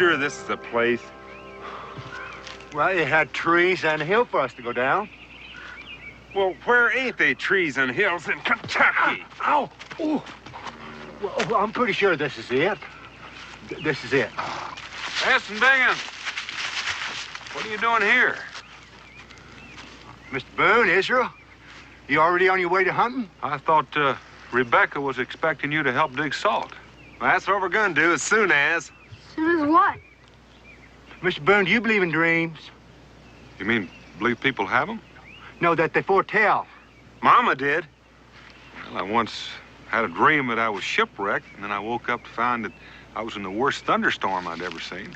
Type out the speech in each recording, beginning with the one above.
sure this is the place? Well, it had trees and a hill for us to go down. Well, where ain't they trees and hills in Kentucky? Ow! Ooh. Well, I'm pretty sure this is it. This is it. Aston Bingham, what are you doing here? Mr. Boone, Israel, you already on your way to hunting? I thought Rebecca was expecting you to help dig salt. Well, that's what we're gonna do as soon as. Soon as what? Mr. Boone, do you believe in dreams? You mean believe people have them? No, that they foretell. Mama did. Well, I once had a dream that I was shipwrecked, and then I woke up to find that I was in the worst thunderstorm I'd ever seen.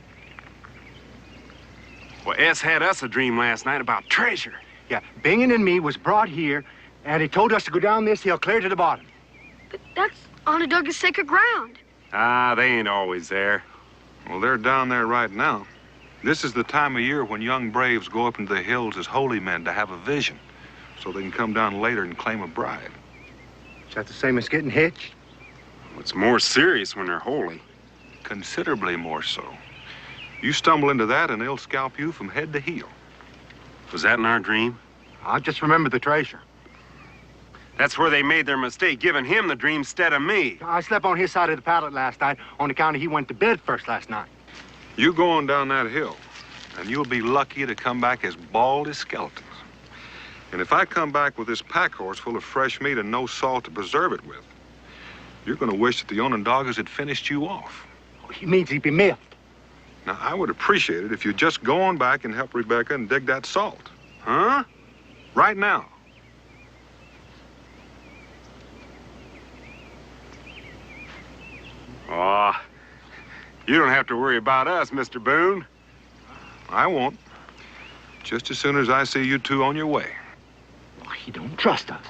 Well, S had us a dream last night about treasure. Yeah, Bingen and me was brought here, and he told us to go down this hill clear to the bottom. But that's Onondaga's sacred ground. Ah, they ain't always there. Well, they're down there right now. This is the time of year when young braves go up into the hills as holy men to have a vision, so they can come down later and claim a bride. Is that the same as getting hitched? It's more serious when they're holy. Considerably more so. You stumble into that and they'll scalp you from head to heel. Was that in our dream? I just remember the treasure. That's where they made their mistake, giving him the dream instead of me. I slept on his side of the pallet last night on account of he went to bed first last night. You go on down that hill, and you'll be lucky to come back as bald as skeletons. And if I come back with this pack horse full of fresh meat and no salt to preserve it with, you're going to wish that the Onondagas had finished you off. He means he'd be miffed. Now, I would appreciate it if you'd just go on back and help Rebecca and dig that salt. Huh? Right now. Oh, you don't have to worry about us, Mr. Boone. I won't. Just as soon as I see you two on your way. Well, he don't trust us.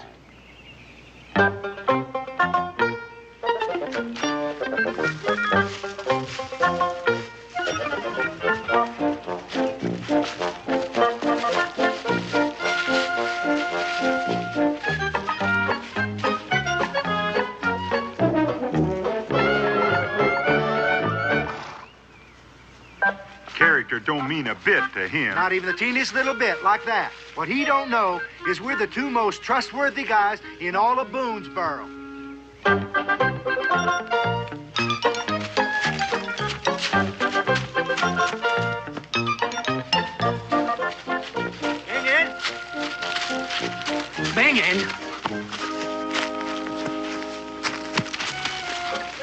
Character don't mean a bit to him. Not even the teeniest little bit like that. What he don't know is we're the two most trustworthy guys in all of Boonesboro. Bingin'.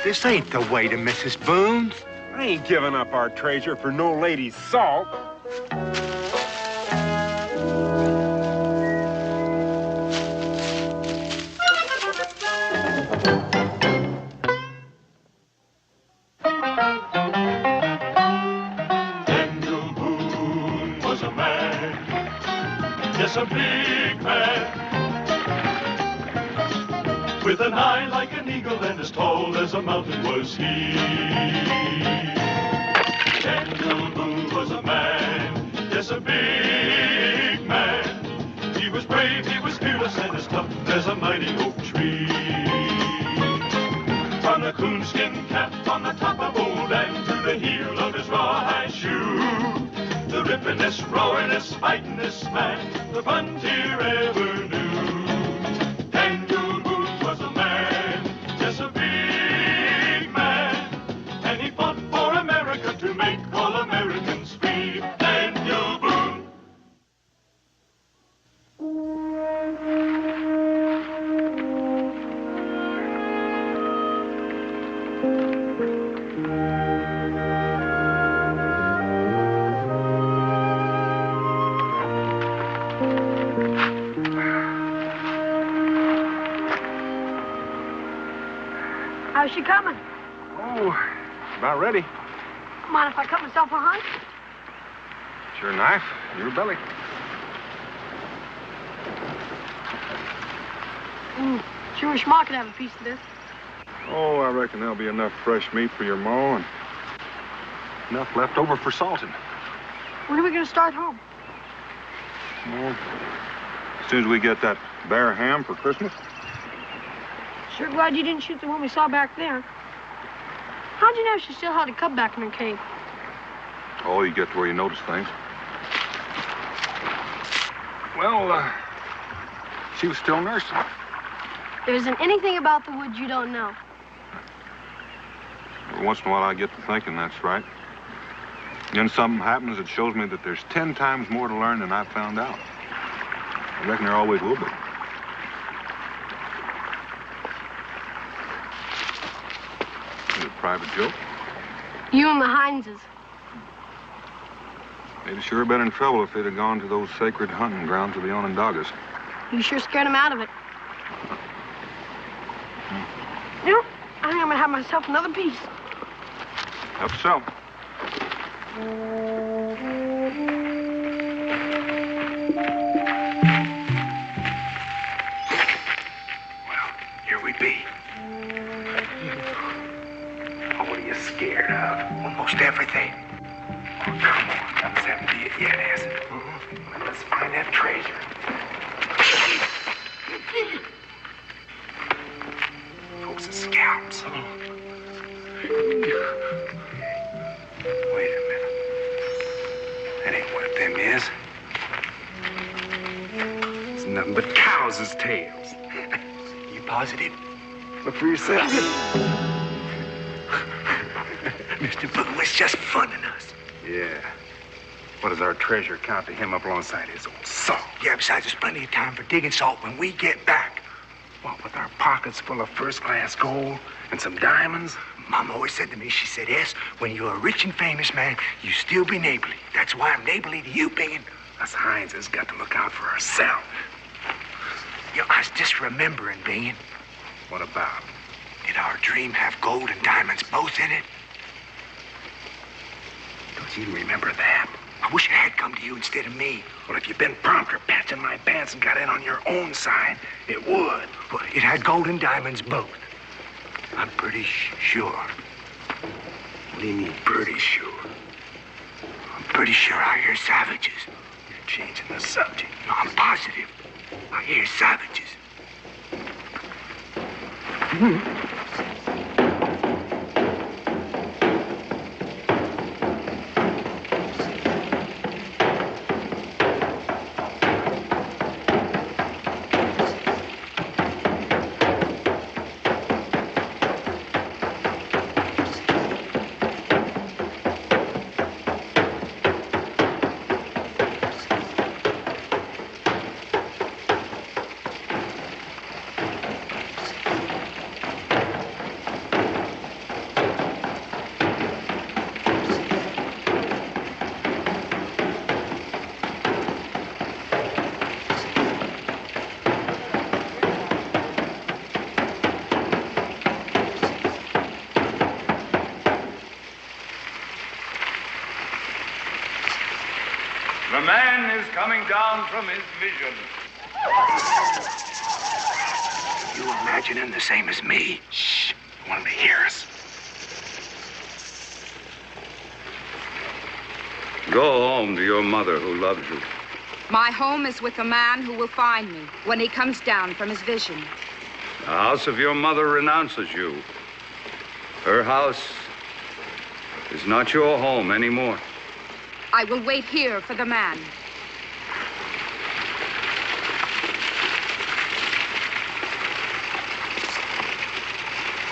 This ain't the way to Mrs. Boone's. I ain't giving up our treasure for no lady's salt. Daniel Boone was a man, yes, a big man, with an eye like an eagle and as tall as a mountain was he. Daniel Boone was a man, yes, a big man. He was brave, he was fearless, and as tough as a mighty oak tree. From the coonskin cap on the top of old Dan to the heel of his rawhide shoe, the rippin'est, roaring'est, fightin'est man the frontier ever knew. Daniel Boone was a man, yes, a big man, and he fought for America to make all Americans free. Daniel Boone. How's she coming? Oh, about ready. Mind if I cut myself a hunt? It's your knife, your belly. Sure wish Ma could have a piece of this. Oh, I reckon there'll be enough fresh meat for your ma and enough left over for salting. When are we going to start home? Well, as soon as we get that bear ham for Christmas. Sure glad you didn't shoot the one we saw back there. How'd you know she still had a cub back in her cave? Oh, you get to where you notice things. Well, she was still nursing. There isn't anything about the woods you don't know. Every once in a while, I get to thinking that's right. Then something happens that shows me that there's 10 times more to learn than I found out. I reckon there always will be. Is it a private joke? You and the Hineses. They'd have sure been in trouble if they'd have gone to those sacred hunting grounds of the Onondagas. You sure scared them out of it. You know, I think I'm gonna have myself another piece. Hope so. Well, here we be. Oh, what are you scared of? Almost everything. Oh, come on. This hasn't be it yet, has it? Let's find that treasure. Folks, it's scalps. Wait a minute. That ain't what them is. It's nothing but cows' tails. You positive? Look for yourself. Mr. Boone was just funning us. Yeah. What does our treasure count to him up alongside his old salt? Yeah, besides, there's plenty of time for digging salt when we get back. What, with our pockets full of first-class gold and some diamonds? Mom always said to me, she said, "S, when you're a rich and famous man, you still be neighborly. That's why I'm neighborly to you, Bingen. Us Hines has got to look out for ourselves." You know, I was just remembering, Bingen. What about? Did our dream have gold and diamonds both in it? Don't you remember that? I wish it had come to you instead of me. Well, if you'd been prompter patching my pants and got in on your own side, it would. Well, it had gold and diamonds both. I'm pretty sure. What do you mean, pretty sure? I'm pretty sure I hear savages. You're changing the subject. No, I'm positive. I hear savages. The man is coming down from his vision. You imagining the same as me? Shh. I want him to hear us. Go home to your mother who loves you. My home is with the man who will find me when he comes down from his vision. The house of your mother renounces you. Her house is not your home anymore. I will wait here for the man.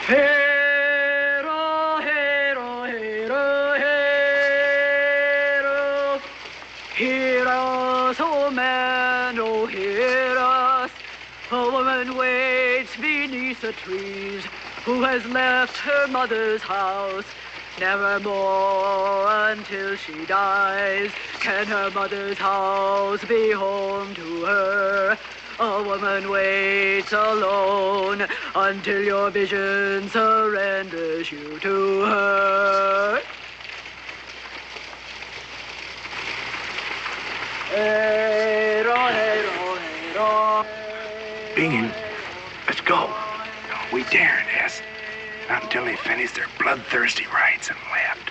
Hero, hero, hero, hero. Hear us, oh man, oh hear us. A woman waits beneath the trees who has left her mother's house. Nevermore until she dies can her mother's house be home to her. A woman waits alone until your vision surrenders you to her. Bingen, let's go. We daren't, S. Not until they finish their bloodthirsty rites and left.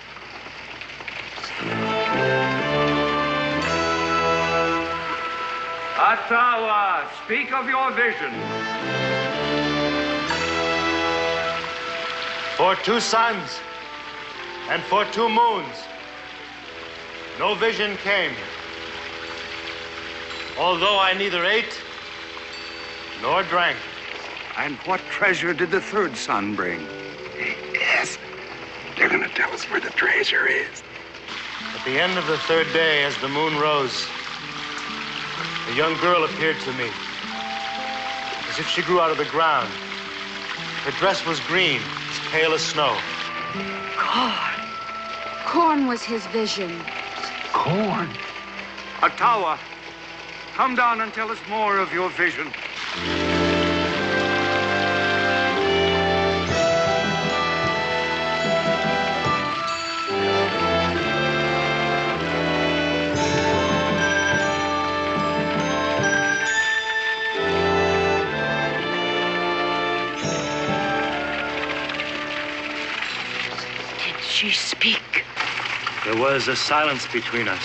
Atawa, speak of your vision. For 2 suns and for 2 moons, No vision came. Although I neither ate nor drank. And what treasure did the third son bring? Yes. They're gonna tell us where the treasure is. At the end of the third day, as the moon rose, a young girl appeared to me, as if she grew out of the ground. Her dress was green, as pale as snow. Corn. Corn was his vision. Corn? Atawa, come down and tell us more of your vision. She speak. There was a silence between us,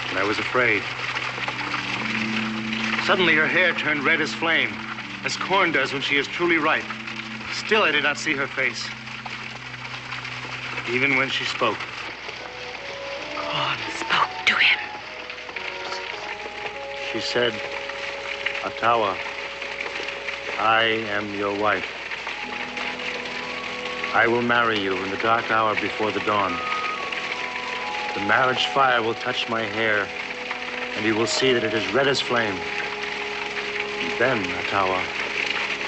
and I was afraid. Suddenly, her hair turned red as flame, as corn does when she is truly ripe. Still, I did not see her face, even when she spoke. Corn spoke to him. She said, Atawa, I am your wife. I will marry you in the dark hour before the dawn. The marriage fire will touch my hair, and you will see that it is red as flame. And then, Atawa,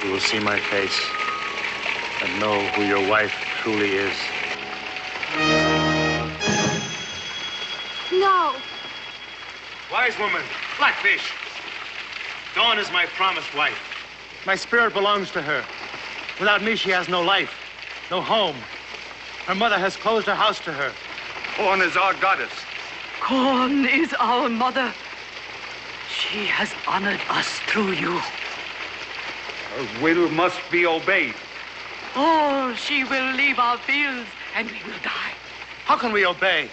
you will see my face and know who your wife truly is. No. Wise woman, Blackfish. Dawn is my promised wife. My spirit belongs to her. Without me, she has no life. No home. Her mother has closed her house to her. Corn is our goddess. Corn is our mother. She has honored us through you. Her will must be obeyed. Or she will leave our fields and we will die. How can we obey?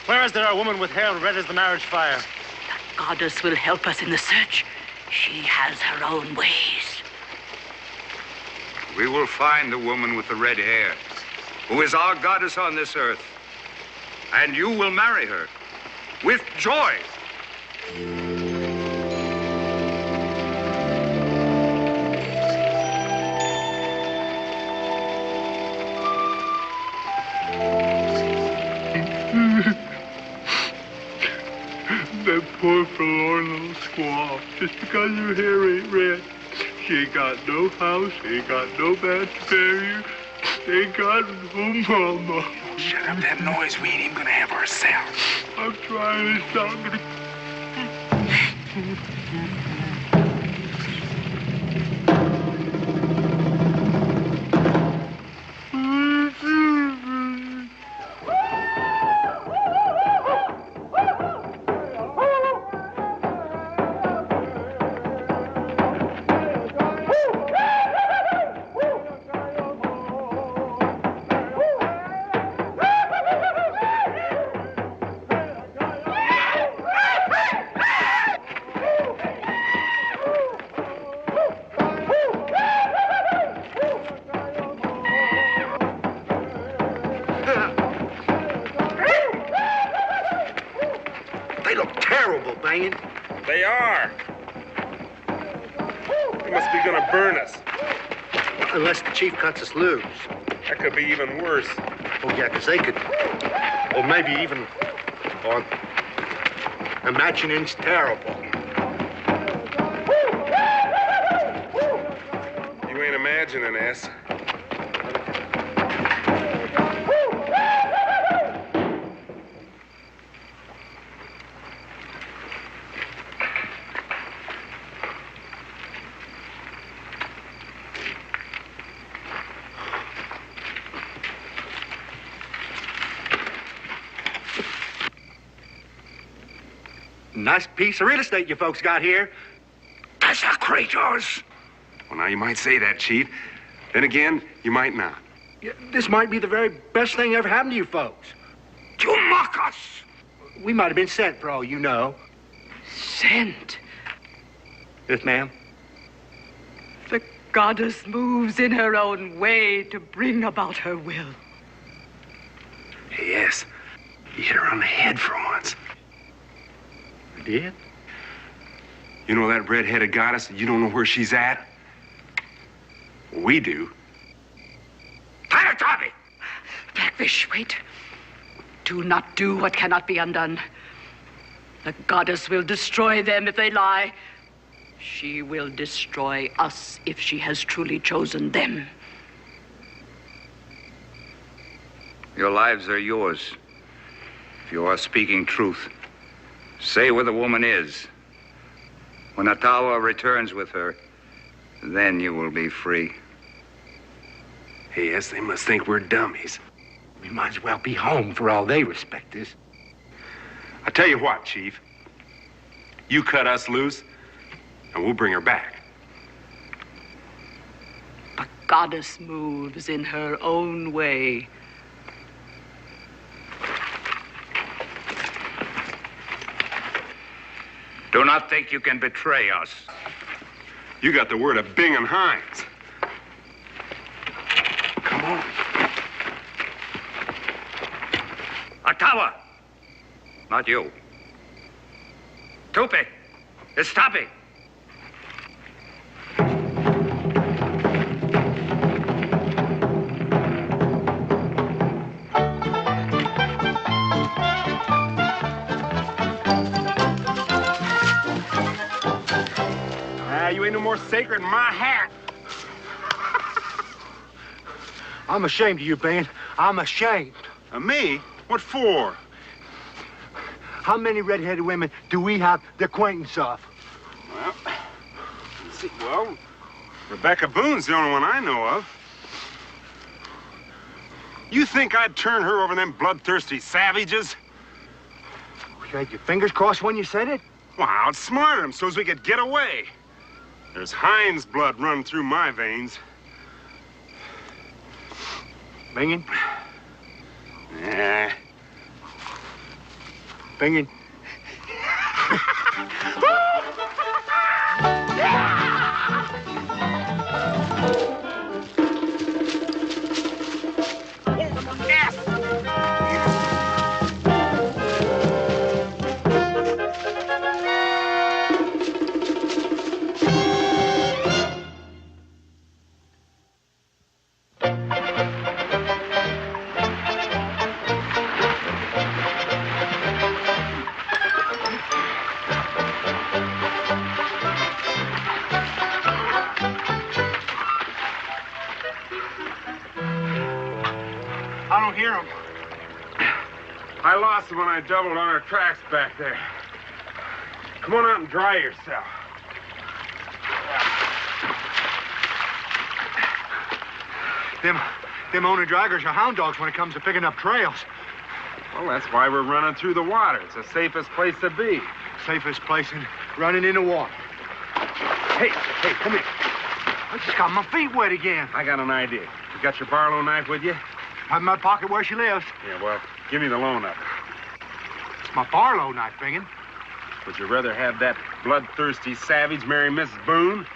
Where is there a woman with hair red as the marriage fire? The goddess will help us in the search. She has her own ways. We will find the woman with the red hair, who is our goddess on this earth. And you will marry her with joy. That poor forlorn little squaw, just because her hair ain't red. She ain't got no house, ain't got no man to bury her, ain't got no mama. Shut up that noise. We ain't even gonna have ourselves. I'm trying to stop it. They look terrible, Bane. They are. They must be gonna burn us. Unless the chief cuts us loose. That could be even worse. Oh, yeah, because they could... Or maybe even... Or... Imagining's terrible. You ain't imagining, ass. Nice piece of real estate you folks got here. That's our craters. Well, now you might say that, Chief. Then again, you might not. Yeah, this might be the very best thing ever happened to you folks. You mock us. We might have been sent for all you know. Sent. Yes, ma'am. The goddess moves in her own way to bring about her will. Yes. He hit her on the head for once. I did? You know that red-headed goddess, you don't know where she's at? We do. Tie to Tommy! Blackfish, wait. Do not do what cannot be undone. The goddess will destroy them if they lie. She will destroy us if she has truly chosen them. Your lives are yours. If you are speaking truth, say where the woman is. When Atawa returns with her, then you will be free. Yes, they must think we're dummies. We might as well be home for all they respect us. I tell you what, Chief. You cut us loose, and we'll bring her back. The goddess moves in her own way. Do not think you can betray us. You got the word of Bing and Hines. Come on. Atawa! Not you. Tupi! Estapi! You ain't no more sacred than my hat. I'm ashamed of you, Ben. I'm ashamed. Of me? What for? How many red-headed women do we have the acquaintance of? Well, let's see. Well, Rebecca Boone's the only one I know of. You think I'd turn her over them bloodthirsty savages? You had your fingers crossed when you said it? Well, I outsmarted them so's we could get away. There's Hines blood running through my veins. Bingin? Nah. Bingin? I don't hear them. I lost them when I doubled on our tracks back there. Come on out and dry yourself. Them owner draggers are hound dogs when it comes to picking up trails. Well, that's why we're running through the water. It's the safest place to be. Safest place in running in the water. Hey, come here. I just got my feet wet again. I got an idea. You got your Barlow knife with you? I'm in my pocket where she lives. Yeah, well, give me the loan of it. It's my Barlow knife, Bingin. Would you rather have that bloodthirsty savage marry Mrs. Boone?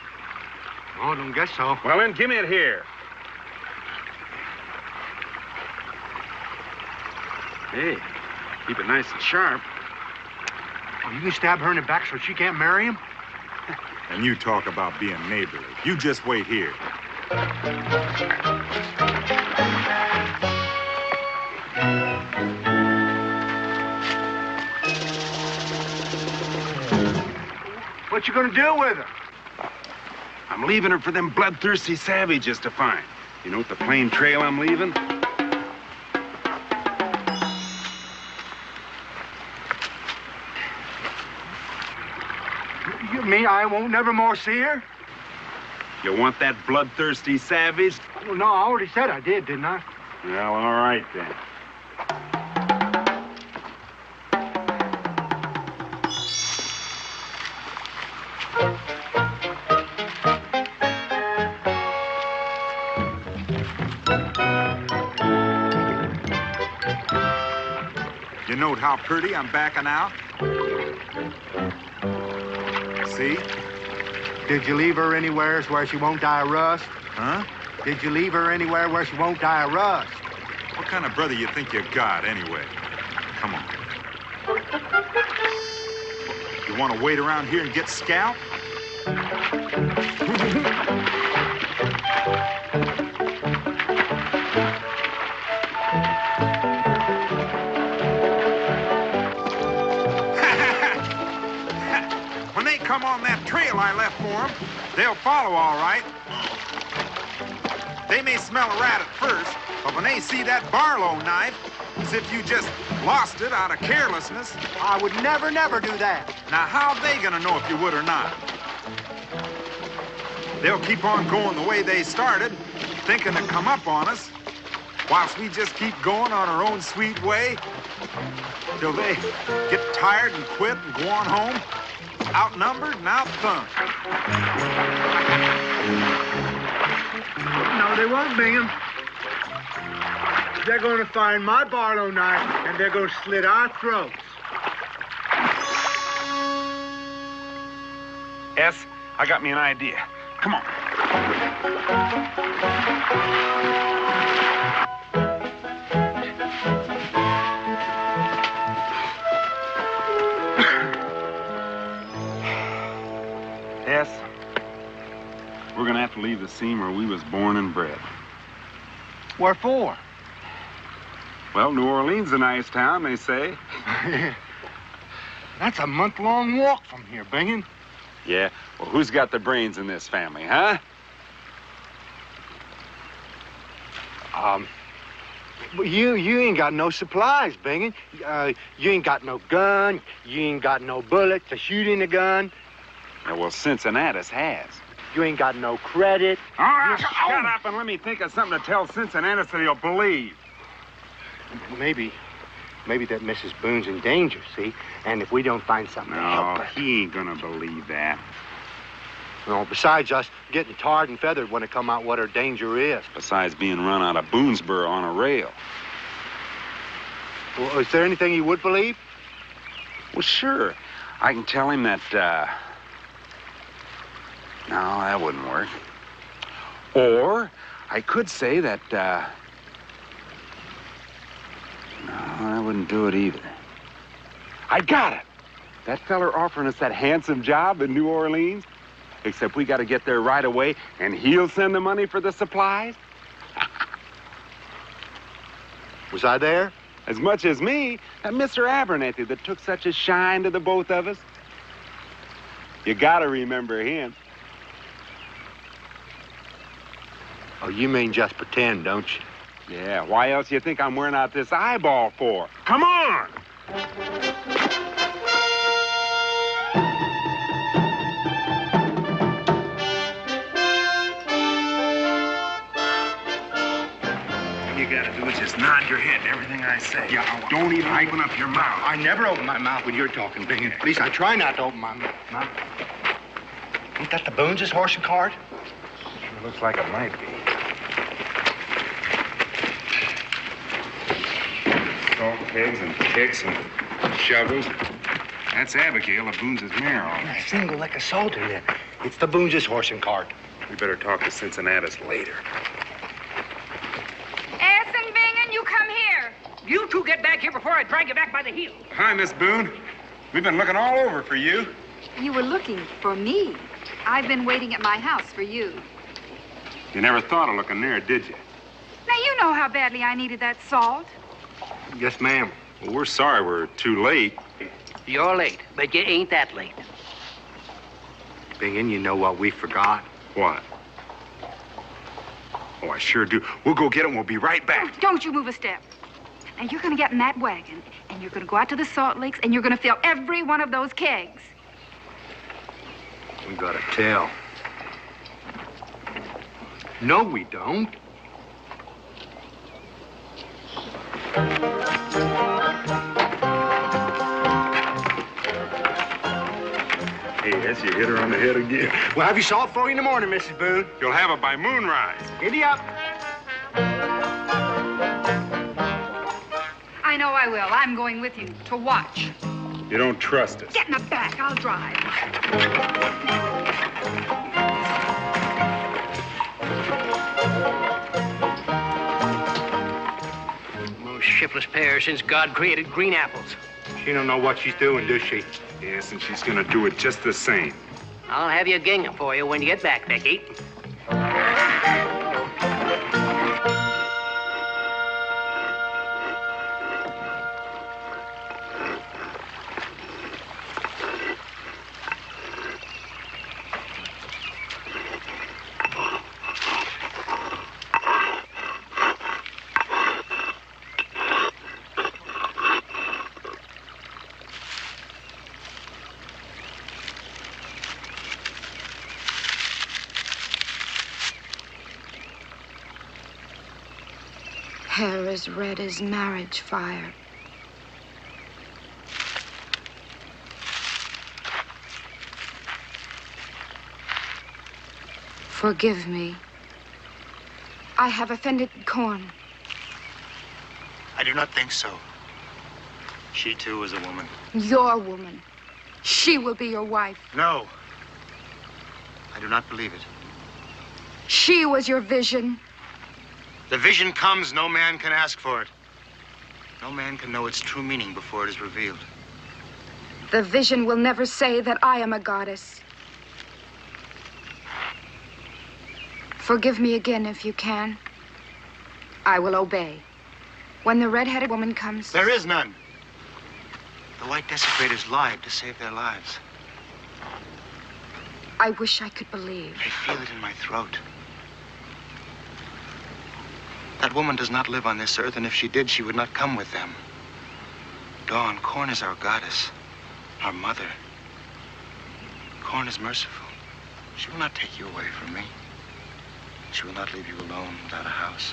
Oh, I don't guess so. Well, then, give me it here. Hey, keep it nice and sharp. Oh, you can stab her in the back so she can't marry him? And you talk about being neighborly. You just wait here. What you gonna do with her? I'm leaving her for them bloodthirsty savages to find. You know what the plain trail I'm leaving? You mean I won't never more see her? You want that bloodthirsty savage? Well, no, I already said I did, didn't I? Well, all right, then. You note how pretty I'm backing out? See? Did you leave her anywhere where she won't die of rust? Huh? Did you leave her anywhere where she won't die of rust? What kind of brother you think you got, anyway? Come You want to wait around here and get scalped? When they come on that trail I left for them, they'll follow all right. They may smell a rat at first, but when they see that Barlow knife, as if you just lost it out of carelessness. I would never do that. Now, how are they gonna know if you would or not? They'll keep on going the way they started, thinking to come up on us, whilst we just keep going on our own sweet way, till they get tired and quit and go on home, outnumbered and outthunk. No, they won't, Bingham. They're going to find my Barlow knife, and they're going to slit our throats. S, I got me an idea. Come on. S, we're going to have to leave the scene where we was born and bred. What for? Well, New Orleans is a nice town, they say. That's a month-long walk from here, Bingham. Yeah? Well, who's got the brains in this family, huh? Well, you ain't got no supplies, Bingham. You ain't got no gun. You ain't got no bullets to shoot in the gun. Yeah, well, Cincinnatus has. You ain't got no credit. All right, shut up and let me think of something to tell Cincinnatus that he'll believe. Maybe that Mrs. Boone's in danger, see? And if we don't find something to help No, her... he ain't gonna believe that. Well, besides us getting tarred and feathered when it come out what her danger is. Besides being run out of Boonesboro on a rail. Well, is there anything he would believe? Well, sure. I can tell him that, No, that wouldn't work. Or I could say that, No, that wouldn't do it either. I got it. That feller offering us that handsome job in New Orleans, except we got to get there right away, and he'll send the money for the supplies. Was I there? As much as me, that Mr. Abernathy that took such a shine to the both of us. You got to remember him. Oh, you mean just pretend, don't you? Yeah, why else you think I'm wearing out this eyeball for? Come on! All you gotta do is just nod your head to everything I say. Yeah, don't even open up your mouth. I never open my mouth when you're talking, Bingham. At least I try not to open my mouth. Ain't that the Boone's horse and cart? Sure looks like it might be. Salt kegs and picks and shovels. That's Abigail of Boone's mare. A single lick of salt in there. It's the Boone's horse and cart. We better talk to Cincinnatus later. S and Bingham, you come here. You two get back here before I drag you back by the heel. Hi, Miss Boone. We've been looking all over for you. You were looking for me. I've been waiting at my house for you. You never thought of looking there, did you? Now, you know how badly I needed that salt. Yes, ma'am. Well, we're sorry we're too late. You're late, but you ain't that late. Bingham, you know what we forgot? What? Oh, I sure do. We'll go get him. We'll be right back. Oh, don't you move a step. Now, you're going to get in that wagon, and you're going to go out to the salt licks, and you're going to fill every one of those kegs. We gotta tell. No, we don't. Hey, that's you hit her on the head again. We'll have you salt for you in the morning, Mrs. Boone. You'll have it by moonrise. Giddy up. I know I will. I'm going with you to watch. You don't trust us. Get in the back. I'll drive. Most shiftless pair since God created green apples. She don't know what she's doing, does she? Yes, and she's gonna do it just the same. I'll have your gingham for you when you get back, Becky. Hair as red as marriage fire. Forgive me. I have offended Corn. I do not think so. She, too, is a woman. Your woman. She will be your wife. No. I do not believe it. She was your vision. The vision comes, no man can ask for it. No man can know its true meaning before it is revealed. The vision will never say that I am a goddess. Forgive me again if you can. I will obey. When the red-headed woman comes... There is none. The white desecrators lied to save their lives. I wish I could believe. I feel it in my throat. That woman does not live on this earth, and if she did, she would not come with them. Dawn, Corn is our goddess, our mother. Corn is merciful. She will not take you away from me. She will not leave you alone without a house.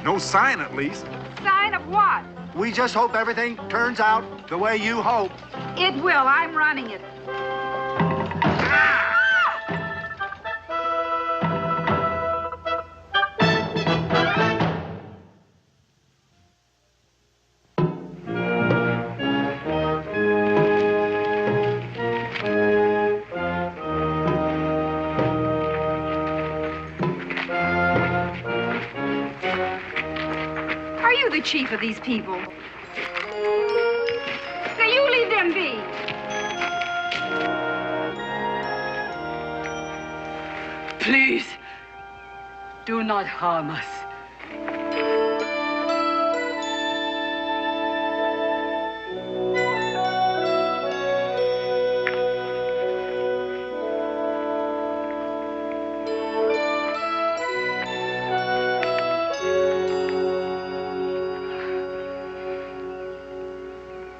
No sign, at least. Sign of what? We just hope everything turns out the way you hope. It will. I'm running it. The chief of these people. Now you leave them be. Please, do not harm us.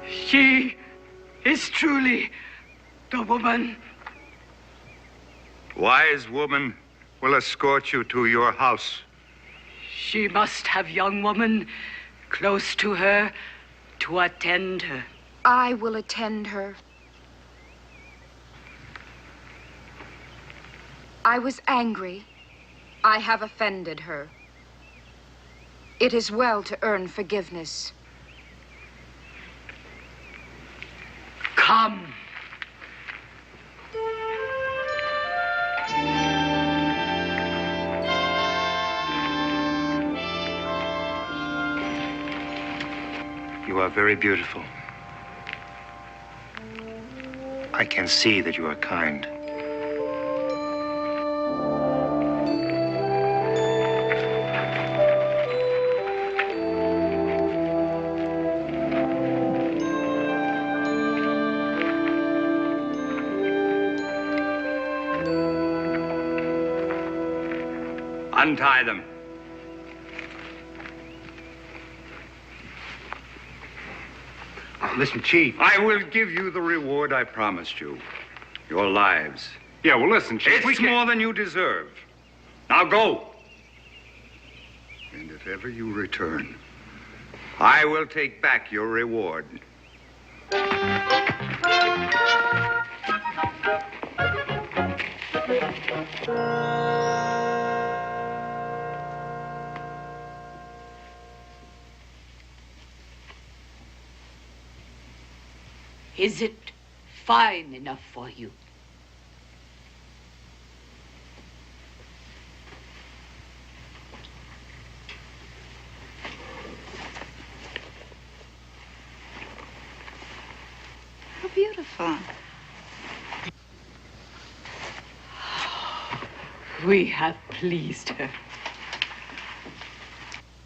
She is truly the woman. Wise woman will escort you to your house. She must have young woman close to her to attend her. I will attend her. I was angry. I have offended her. It is well to earn forgiveness. Come. You are very beautiful. I can see that you are kind. Untie them. Listen, Chief. I will give you the reward I promised you. Your lives. Yeah, well, listen, Chief. It's more than you deserve. Now go. And if ever you return, I will take back your reward. Is it fine enough for you? How beautiful. We have pleased her.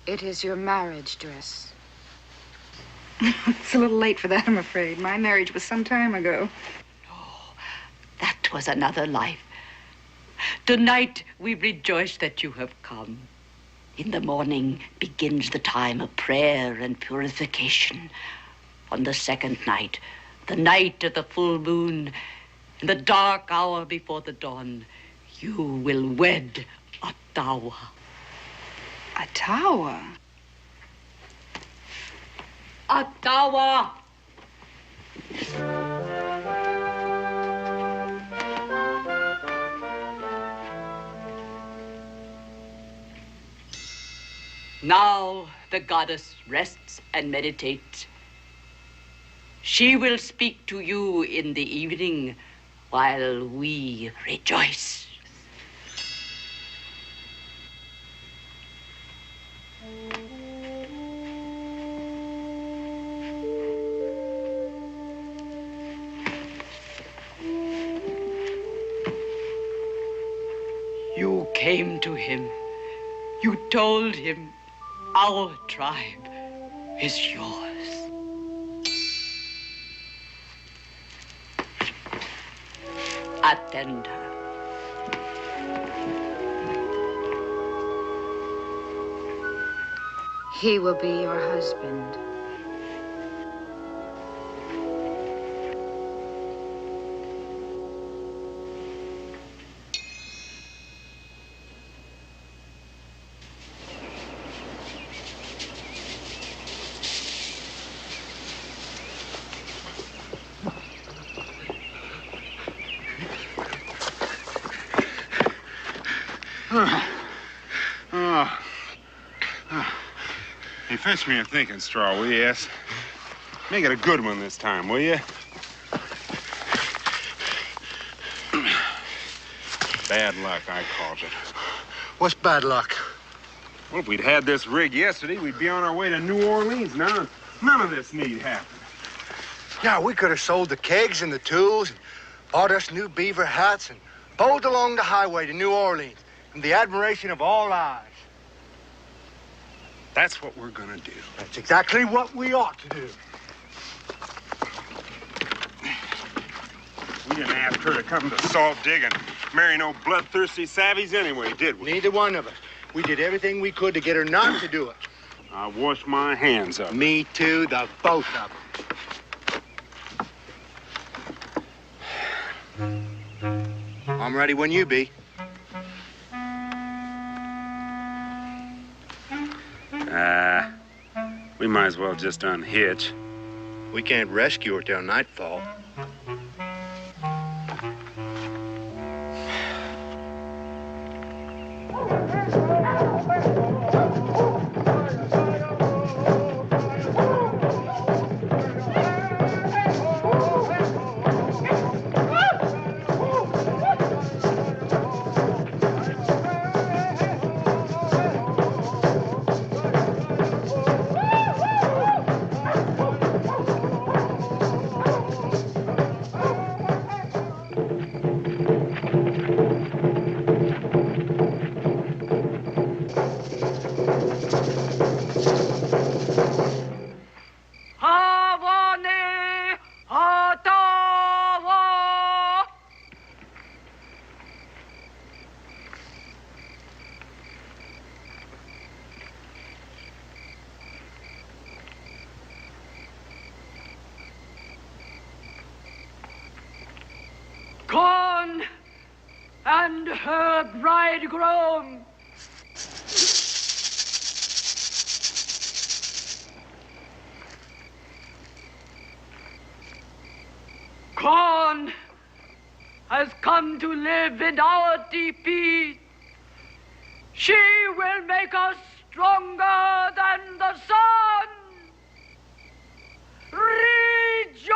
It is your marriage dress. It's a little late for that, I'm afraid. My marriage was some time ago. That was another life. Tonight we rejoice that you have come. In the morning begins the time of prayer and purification. On the second night, the night of the full moon, in the dark hour before the dawn, you will wed Ottawa. Ottawa? Ottawa! Now the goddess rests and meditates. She will speak to you in the evening while we rejoice. You came to him. You told him our tribe is yours. Attend her. He will be your husband. Hey, fetch me a thinking straw, will you, S? Make it a good one this time, will you? Bad luck, I called it. What's bad luck? Well, if we'd had this rig yesterday, we'd be on our way to New Orleans now. None of this need happen. Yeah, we could have sold the kegs and the tools and bought us new beaver hats and bowled along the highway to New Orleans in the admiration of all eyes. That's what we're gonna do. That's exactly what we ought to do. We didn't ask her to come to salt dig and marry no bloodthirsty savvies anyway, did we? Neither one of us. We did everything we could to get her not to do it. I wash my hands of it. Me too, the both of them. I'm ready when you be. We might as well just unhitch. We can't rescue her till nightfall. Corn and her bridegroom. Corn has come to live in our teepee. She will make us stronger than the sun. Rejoice!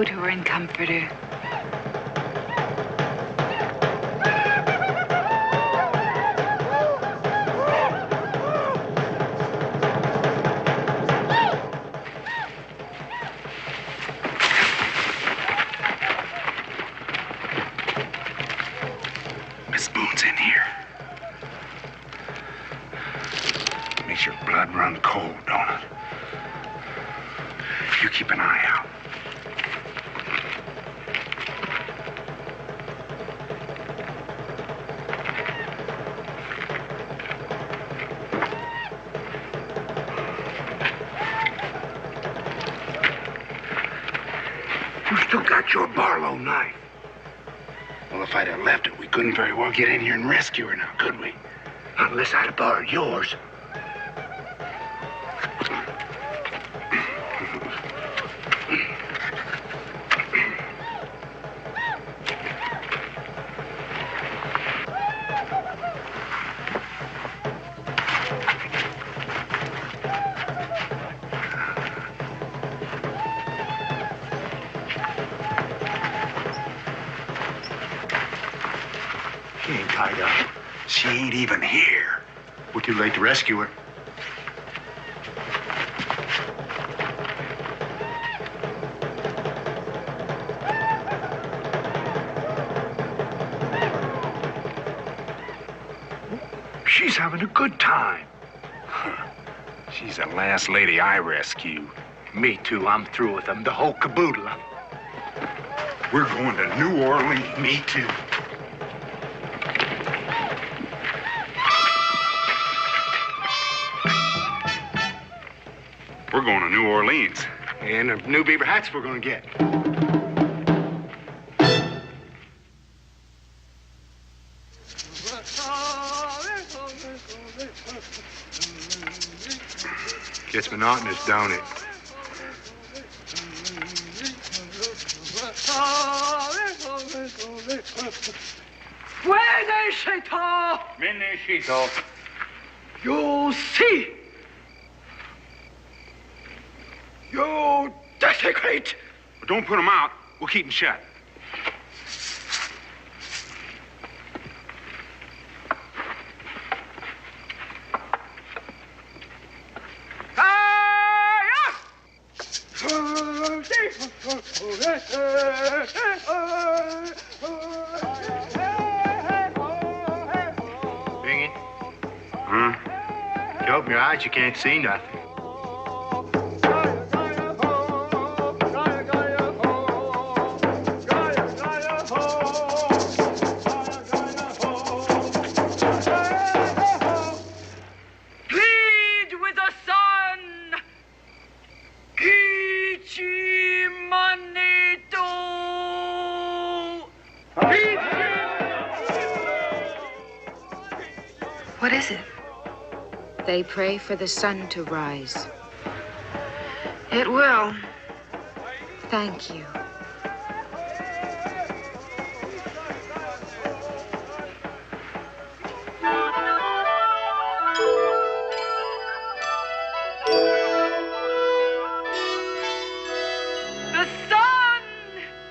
Go to her and comfort her. Miss Boone's in here. Makes your blood run cold, don't it? You keep an eye out. You still got your Barlow knife. Well, if I'd have left it, we couldn't very well get in here and rescue her now, could we? Not unless I'd have borrowed yours. She ain't tied up. She ain't even here. We're too late to rescue her. She's having a good time. She's the last lady I rescued. Me too. I'm through with them. The whole caboodle. We're going to New Orleans. Me too. We're going to New Orleans. And the new beaver hats we're going to get. Gets monotonous, don't it? You see. You desecrate. But don't put them out. We'll keep them shut. Bingy? Huh? You open your eyes, you can't see nothing. Plead with the sun. Kichi manito. What is it? They pray for the sun to rise. It will. Thank you. The sun!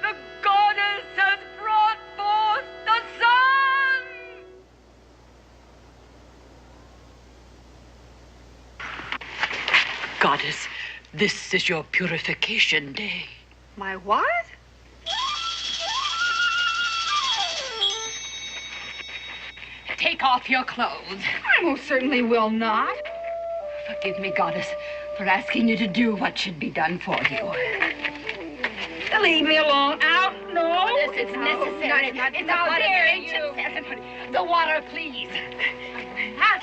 The goddess has brought forth the sun! Goddess, this is your purification day. My what? Take off your clothes. I most certainly will not. Forgive me, Goddess, for asking you to do what should be done for you. Leave me alone. Out. No. Goddess, it's necessary. It's a part of your ancient ceremony. The water, please.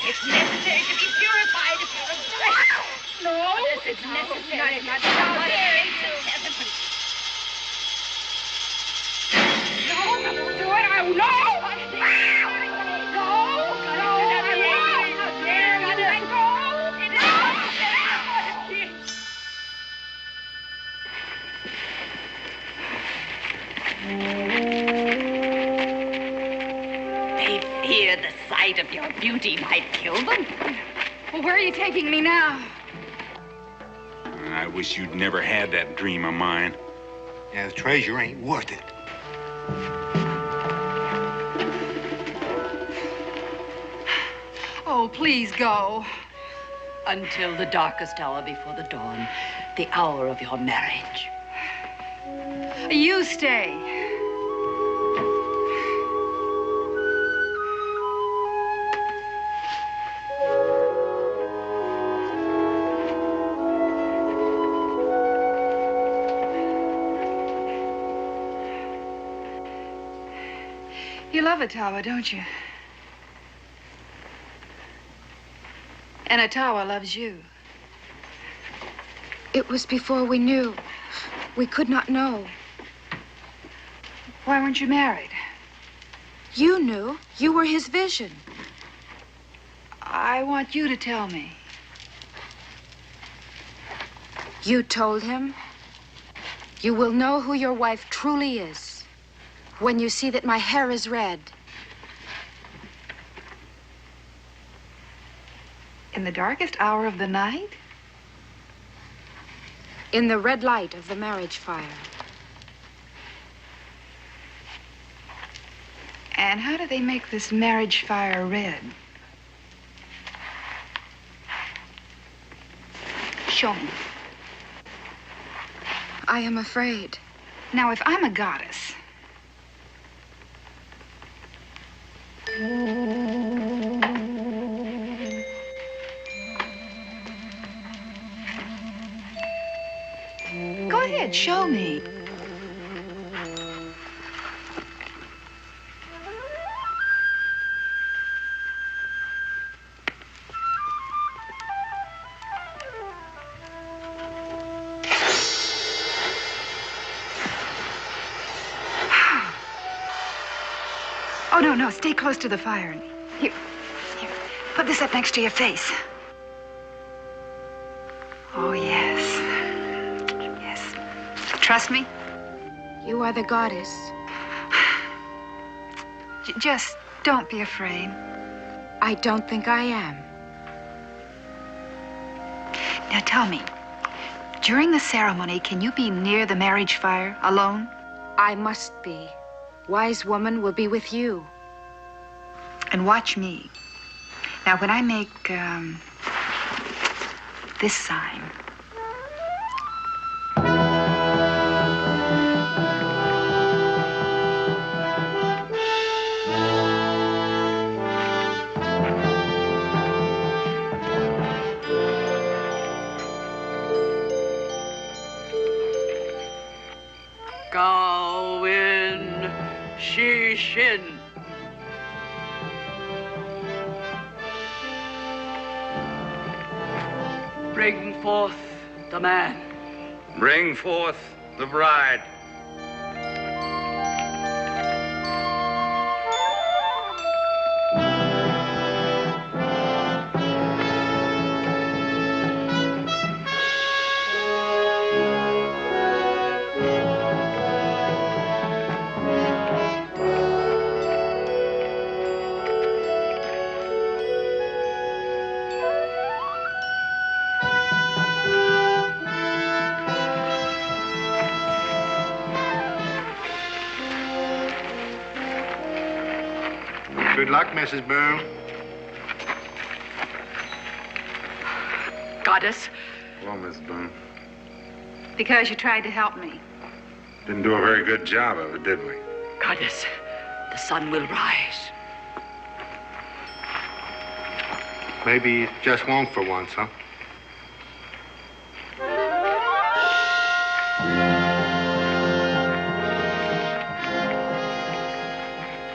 It's necessary to be purified. No. Goddess, it's necessary. It's a part of your ancient ceremony. No, don't do it. I will. No. They fear the sight of your beauty might kill them. Well, where are you taking me now? I wish you'd never had that dream of mine. Yeah, the treasure ain't worth it. Oh, please go. Until the darkest hour before the dawn, the hour of your marriage. You stay. You love Ottawa, don't you? And Ottawa loves you. It was before we knew. We could not know. Why weren't you married? You knew. You were his vision. I want you to tell me. You told him? You will know who your wife truly is when you see that my hair is red. In the darkest hour of the night? In the red light of the marriage fire. And how do they make this marriage fire red? Show me. I am afraid. Now, if I'm a goddess, go ahead, show me. Oh, no, stay close to the fire. Here, put this up next to your face. Oh, yes. Yes. Trust me? You are the goddess. Just don't be afraid. I don't think I am. Now tell me, during the ceremony, can you be near the marriage fire alone? I must be. Wise woman will be with you. And watch me. Now, when I make, this sign. Gawin Shishin. Bring forth the man. Bring forth the bride. Good luck, Mrs. Boone. Goddess. Well, Miss Boone, Because you tried to help me. didn't do a very good job of it, did we? Goddess, the sun will rise. Maybe it just won't for once, huh?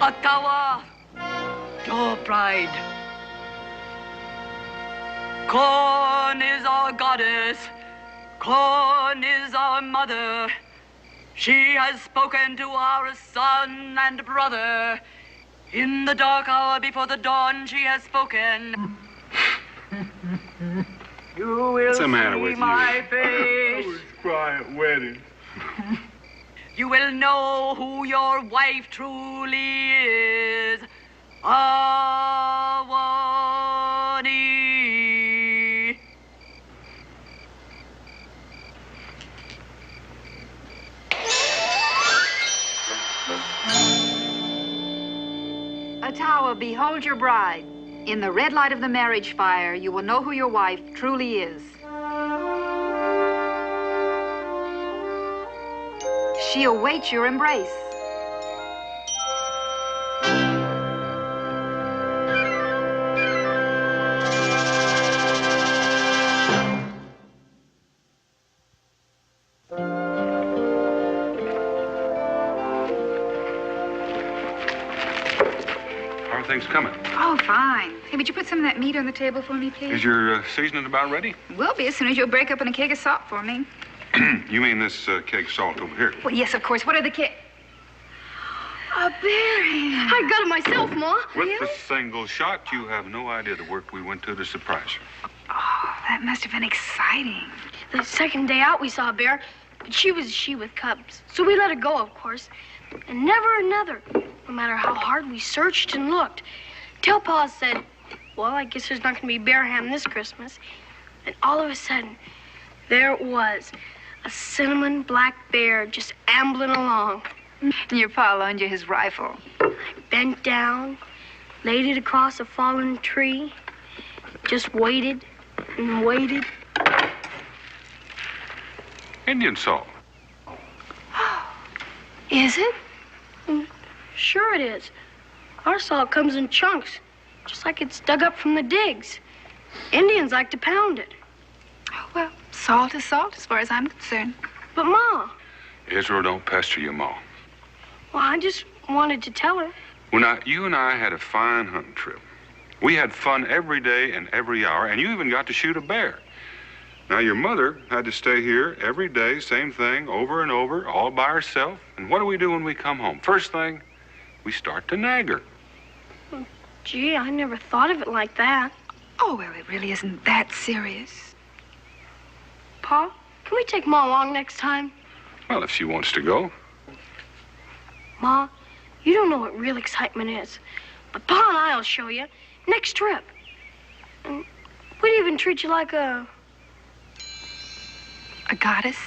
Ottawa, your bride. Corn is our goddess. Corn is our mother. She has spoken to our son and brother. In the dark hour before the dawn, she has spoken. You will What's the matter see with you? my face. I was crying at wedding. You will know who your wife truly is. Awani. Ottawa, behold your bride. In the red light of the marriage fire, you will know who your wife truly is. She awaits your embrace. How are things coming? Oh, fine. Hey, would you put some of that meat on the table for me, please? Is your seasoning about ready? Will be as soon as you'll break open a keg of salt for me. You mean this keg of salt over here? Well, yes, of course. What are the A berry. I got it myself, Ma. With the single shot, you have no idea the work we went to surprise you. Oh, that must have been exciting. The second day out, we saw a bear, but she was a she with cubs. So we let her go, of course. And never another, no matter how hard we searched and looked. Till Pa said, well, I guess there's not going to be bear ham this Christmas. And all of a sudden, there it was, a cinnamon black bear just ambling along. And your pa loaned you his rifle. I bent down, laid it across a fallen tree, just waited and waited. Indian salt. Is it? Sure it is. Our salt comes in chunks, just like it's dug up from the digs. Indians like to pound it. Oh, well, salt is salt as far as I'm concerned. But, Ma. Israel, don't pester your ma. Well, I just wanted to tell her. Well, now, you and I had a fine hunting trip. We had fun every day and every hour, and you even got to shoot a bear. Now, your mother had to stay here every day, same thing, over and over, all by herself. And what do we do when we come home? First thing, we start to nag her. Gee, I never thought of it like that. Oh, well, it really isn't that serious. Pa, can we take Ma along next time? Well, if she wants to go. Ma, you don't know what real excitement is. But Pa and I'll show you next trip. And we'd even treat you like a goddess?